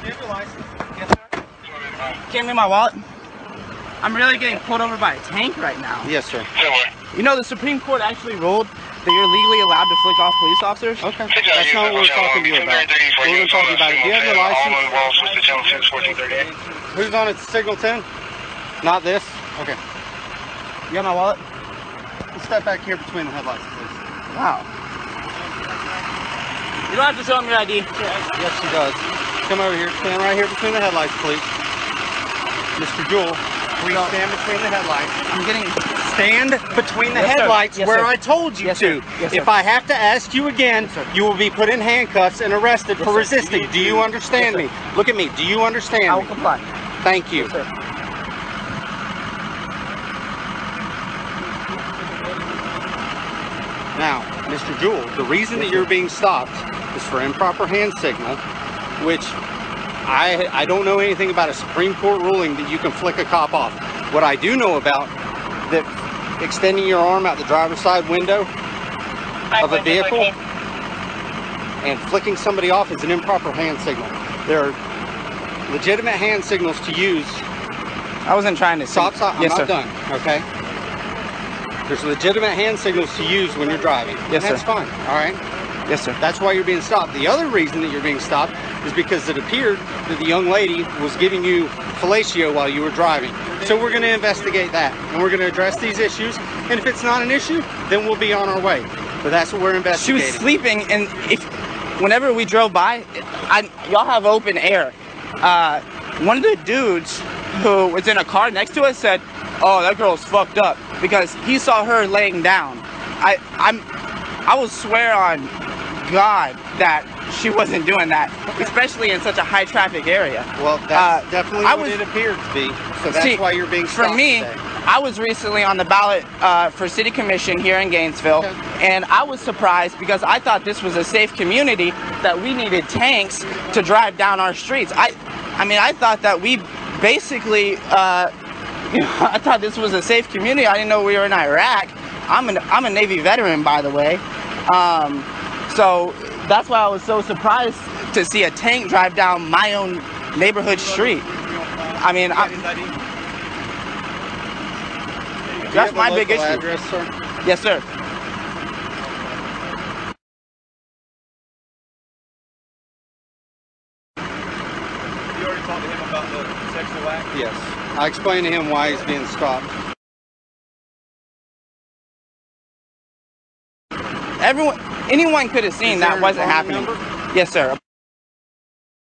you have your license? Yes, sir. Can't read my wallet. I'm really getting pulled over by a tank right now. Yes, sir. You know, the Supreme Court actually ruled that you're legally allowed to flick off police officers. Okay. That's not what we're talking to you about. We're going to talk about it. Do you have your license? Who's on it? Signal 10? Not this? Okay. You got my wallet? Step back here between the headlights, please. Wow. You don't have to show him your ID. Yes, she does. Come over here. Stand right here between the headlights, please. Mr. Jewell, please stand between the headlights. I'm getting... Stand between the headlights where I told you to. Yes, if I have to ask you again, you will be put in handcuffs and arrested for resisting. Do you understand me? Look at me. Do you understand me? I will comply. Thank you. Yes, sir. Now, Mr. Jewell, the reason that you're being stopped is for improper hand signal, which I don't know anything about a Supreme Court ruling that you can flick a cop off. What I do know about that extending your arm out the driver's side window of a vehicle and flicking somebody off is an improper hand signal. There are legitimate hand signals to use. I wasn't trying to... Stop, stop. I'm not done, okay? There's legitimate hand signals to use when you're driving. Yes, sir. That's fine, all right? Yes, sir. That's why you're being stopped. The other reason that you're being stopped is because it appeared that the young lady was giving you fellatio while you were driving. So we're going to investigate that, and we're going to address these issues. And if it's not an issue, then we'll be on our way. But that's what we're investigating. She was sleeping, and whenever we drove by, y'all have open air. One of the dudes who was in a car next to us said, "Oh, that girl's fucked up," because he saw her laying down. I will swear on God that she wasn't doing that, especially in such a high traffic area. Well, that's definitely what it appeared to be. So that's why you're being stopped For me, today. I was recently on the ballot for city commission here in Gainesville, and I was surprised because I thought this was a safe community, that we needed tanks to drive down our streets. I mean, I thought that we basically, I thought this was a safe community. I didn't know we were in Iraq. I'm a Navy veteran, by the way. So that's why I was so surprised to see a tank drive down my own neighborhood street. I mean, that's my big issue. Address, sir? Yes, sir. You already talked to him about the sexual act? Yes. I explained to him why he's being stopped. Anyone could have seen that wasn't happening. Yes, sir.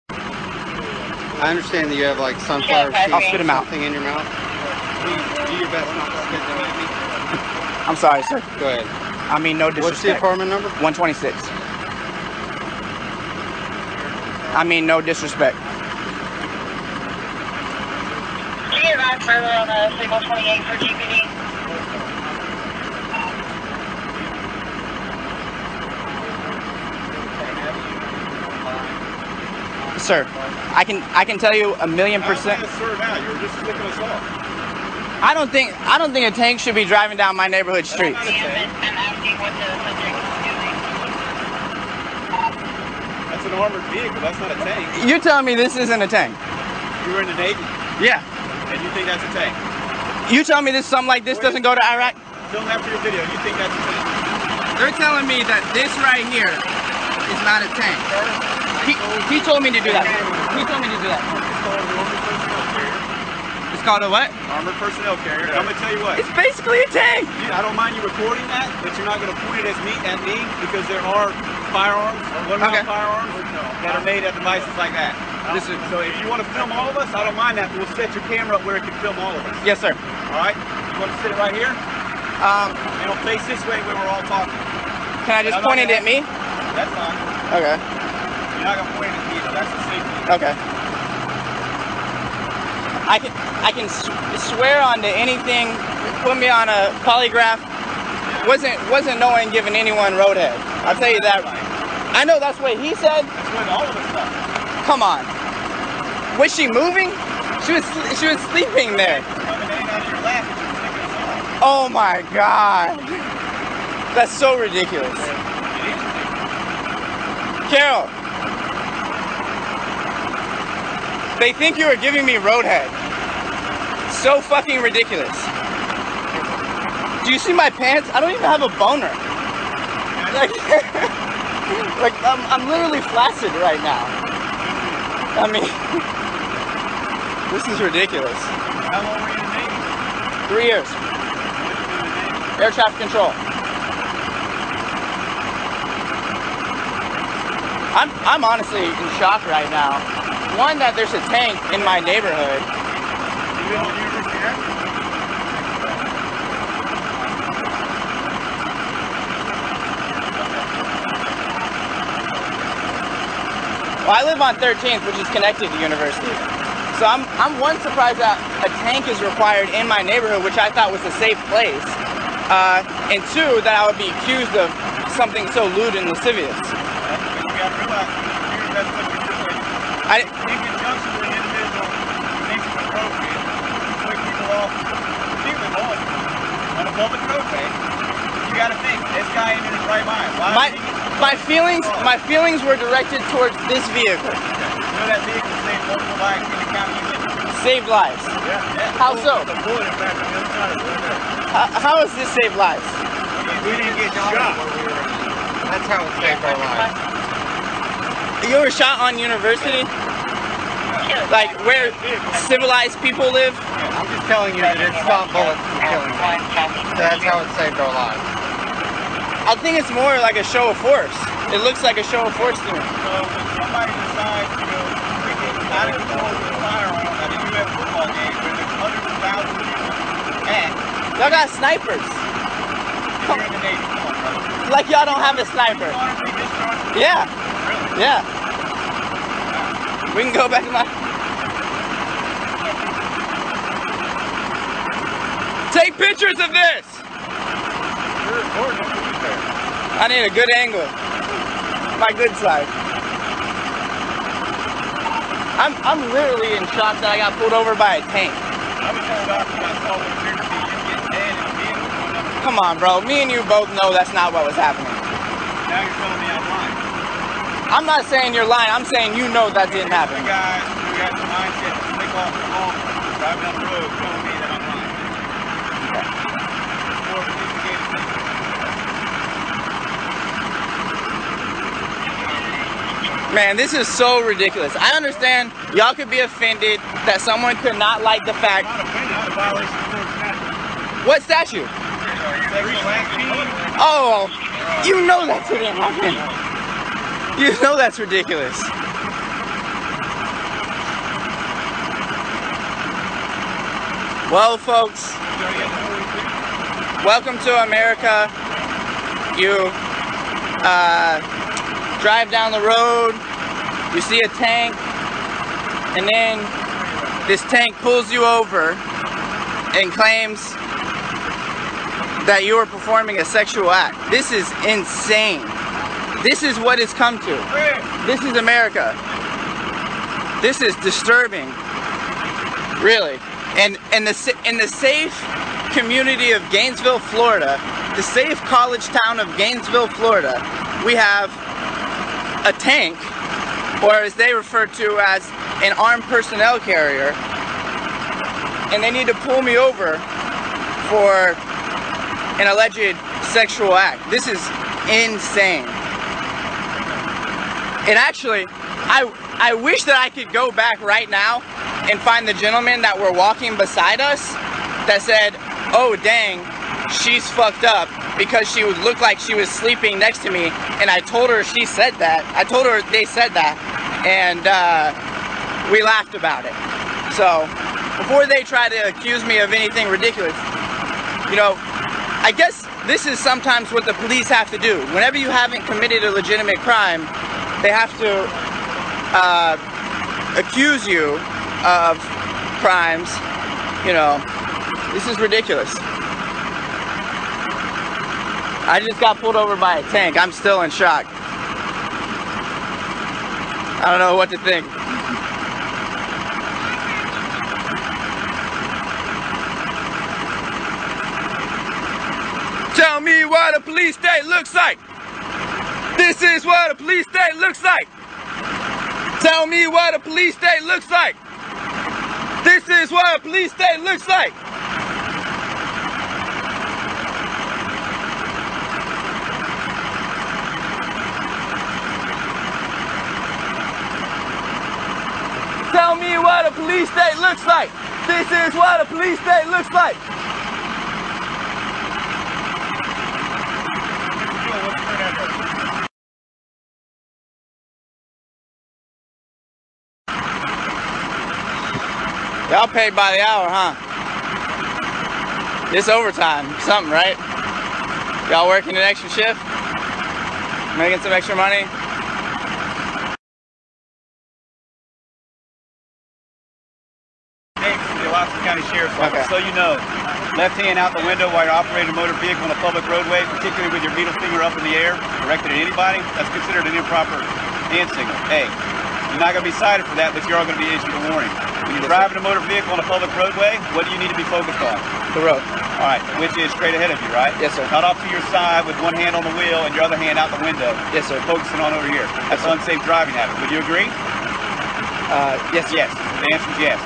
I understand that you have like sunflower seeds I'll spit 'em out. something in your mouth. Please do your best not to spit them at me. I'm sorry, sir. Go ahead. I mean, no disrespect. What's the apartment number? 126. I mean, no disrespect. Can you advise further on signal 28 for GPD? Sir, I can tell you 1,000,000%. Sir, now you're just flicking us off. I don't think a tank should be driving down my neighborhood streets. I'm asking what the subject is doing. That's an armored vehicle. That's not a tank. You're telling me this isn't a tank? You were in the Navy, Yeah. and you think that's a tank. You telling me this something like this doesn't go to Iraq? Film after your video. You think that's a tank? They're telling me that this right here is not a tank. He told me to do that. He told me to do that. It's called an armored personnel carrier. It's called a what? Armored personnel carrier. And I'm gonna tell you what. It's basically a tank. I don't mind you recording that, but you're not gonna point it at me because there are firearms, one-round firearms that are made at devices like that. So if you want to film all of us, I don't mind that, but we'll set your camera up where it can film all of us. Yes, sir. All right? You want to sit it right here? And it'll face this way when we're all talking. Can I just point it at me? That's fine. Okay. You're not gonna point it at me, though. That's the safety. Okay. I can swear onto anything. Put me on a polygraph. Wasn't no one giving anyone roadhead. I'll tell you that. I know that's what he said. That's what all of us thought. Come on. Was she moving? She was sleeping there. Oh my God. That's so ridiculous. They think you are giving me roadhead. So fucking ridiculous. Do you see my pants? I don't even have a boner. Like, like I'm literally flaccid right now. I mean, this is ridiculous. How long were you in the Navy? 3 years. Air traffic control. I'm honestly in shock right now. One, that there's a tank in my neighborhood. You been on University Avenue? Well, I live on 13th, which is connected to University. So I'm one, surprised that a tank is required in my neighborhood, which I thought was a safe place. And two, that I would be accused of something so lewd and lascivious. You gotta realize, that's what you're doing. In conjunction with an individual who thinks it's appropriate to flick people off, particularly law enforcement, on a public roadway, you gotta think, this guy ain't in his right mind. My feelings were directed towards this vehicle. You know that vehicle saved multiple lives in the county you live in? Saved lives. Yeah. How so? The bullet impact on the other side of the road. How has this saved lives? We didn't get shot. That's how it saved our lives. You were shot on University? Like where civilized people live? I'm just telling you that it stopped bullets from killing me. That's how it saved our lives. I think it's more like a show of force. It looks like a show of force to me. So when somebody decides to go freaking out of control with a firearm at a UF football game where there's hundreds of thousands of people at, Y'all got snipers. you're in the Navy. Come on, brother. Like y'all don't have a sniper. Honestly, discharged. Yeah, Really? yeah. We can go back to my... Take pictures of this! You're recording it. I need a good angle. My good side. I'm literally in shock that I got pulled over by a tank. I was just shocked when I saw what appeared to be you getting dead and the vehicle going up. Come on, bro. Me and you both know that's not what was happening. Now you're telling me I'm lying. I'm not saying you're lying. I'm saying you know that didn't happen. The guys who got the mindset to flick off the wall, driving down the road, telling me that I'm lying. It's more of an instigated thing. Man, this is so ridiculous. I understand y'all could be offended that someone could not like the fact. I'm not offended. It's a violation of court statute. What statute? Sexual activity. Oh, you know that's what happened. You know that's ridiculous. Well, folks, welcome to America. You drive down the road, you see a tank, and then this tank pulls you over and claims that you are performing a sexual act. This is insane. This is what it's come to. This is America. This is disturbing, really. And in the safe community of Gainesville, Florida, the safe college town of Gainesville, Florida, we have a tank, or as they refer to as an armed personnel carrier, and they need to pull me over for an alleged sexual act. This is insane. And actually, I wish that I could go back right now and find the gentleman that were walking beside us that said, oh dang, she's fucked up, because she would look like she was sleeping next to me, and I told her she said that. I told her they said that, and we laughed about it. So, before they try to accuse me of anything ridiculous, you know, I guess this is sometimes what the police have to do. Whenever you haven't committed a legitimate crime, they have to accuse you of crimes. You know, this is ridiculous. I just got pulled over by a tank. I'm still in shock. I don't know what to think. Tell me what a police state looks like. This is what a police state looks like. Tell me what a police state looks like. This is what a police state looks like. Tell me what a police state looks like. This is what a police state looks like. Y'all paid by the hour, huh? This overtime, something, right? Y'all working an extra shift? Making some extra money? The Alaska County Sheriff's Office. So you know, left hand out the window while you're operating a motor vehicle on a public roadway, particularly with your middle finger up in the air, directed at anybody, that's considered an improper hand signal. Hey, you're not going to be cited for that, but you are going to be issued a warning. When you're driving a motor vehicle on a public roadway, what do you need to be focused on? The road. All right, which is straight ahead of you, right? Yes, sir. Not off to your side with one hand on the wheel and your other hand out the window. Yes, sir. Focusing on over here. That's an unsafe driving habit. Would you agree? Yes, sir. Yes. The answer is yes.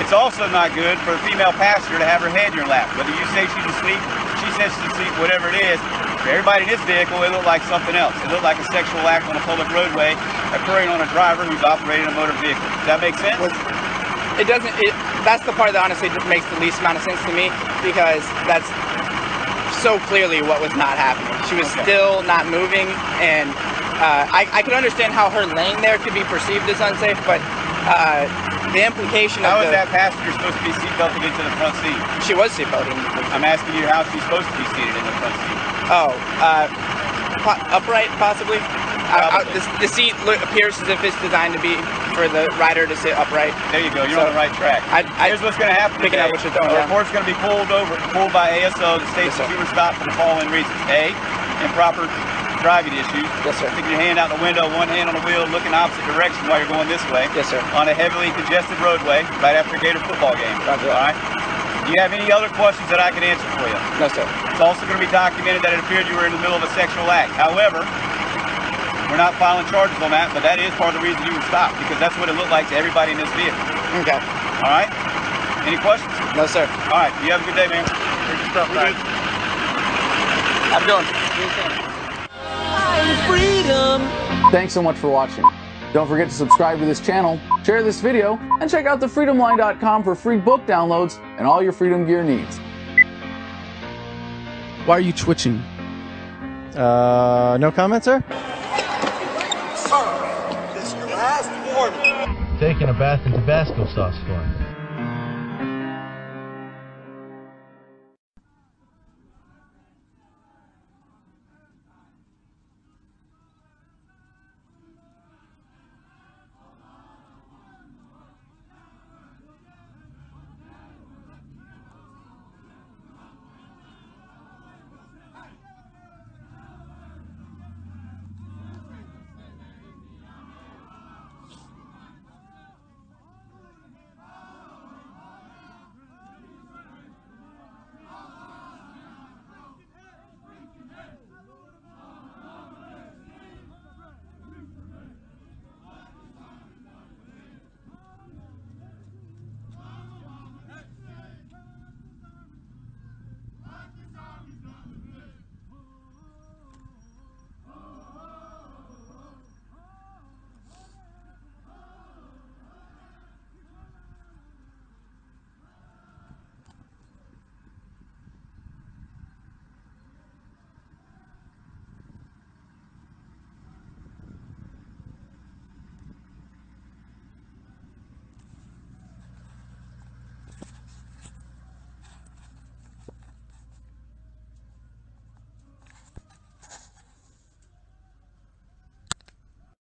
It's also not good for a female passenger to have her head in your lap. Whether you say she's asleep, she says she's asleep, whatever it is, for everybody in this vehicle, it looked like something else. It looked like a sexual act on a public roadway occurring on a driver who's operating a motor vehicle. Does that make sense? It doesn't. That's the part that honestly makes the least amount of sense to me, because that's so clearly what was not happening. She was still not moving, and I could understand how her laying there could be perceived as unsafe, but the implication How of is that passenger supposed to be seatbelted into the front seat? She was seatbelted. I'm asking you how she's supposed to be seated in the front seat. Oh, upright possibly. The seat appears as if it's designed to be for the rider to sit upright. There you go. You're on the right track. Here's what's going to happen. Picking up what you're throwing The down. report's going to be pulled by ASO, the state Yes, sir. consumer stop, for the following reasons: A, improper driving issues. Yes, sir. Sticking your hand out the window, one hand on the wheel, looking opposite direction while you're going this way. Yes, sir. On a heavily congested roadway right after a Gator football game. Roger. All right. Do you have any other questions that I can answer for you? No, sir. It's also going to be documented that it appeared you were in the middle of a sexual act. However, we're not filing charges on that, but that is part of the reason you were stopped, because that's what it looked like to everybody in this vehicle. Okay. All right? Any questions? No, sir. All right. You have a good day, man. Here's your stuff, guys. How you doing? Thanks so much for watching. Don't forget to subscribe to this channel, share this video, and check out thefreedomline.com for free book downloads and all your freedom gear needs. Why are you twitching? No comment, sir? Sir, this is your last warning. Taking a bath in Tabasco sauce for him.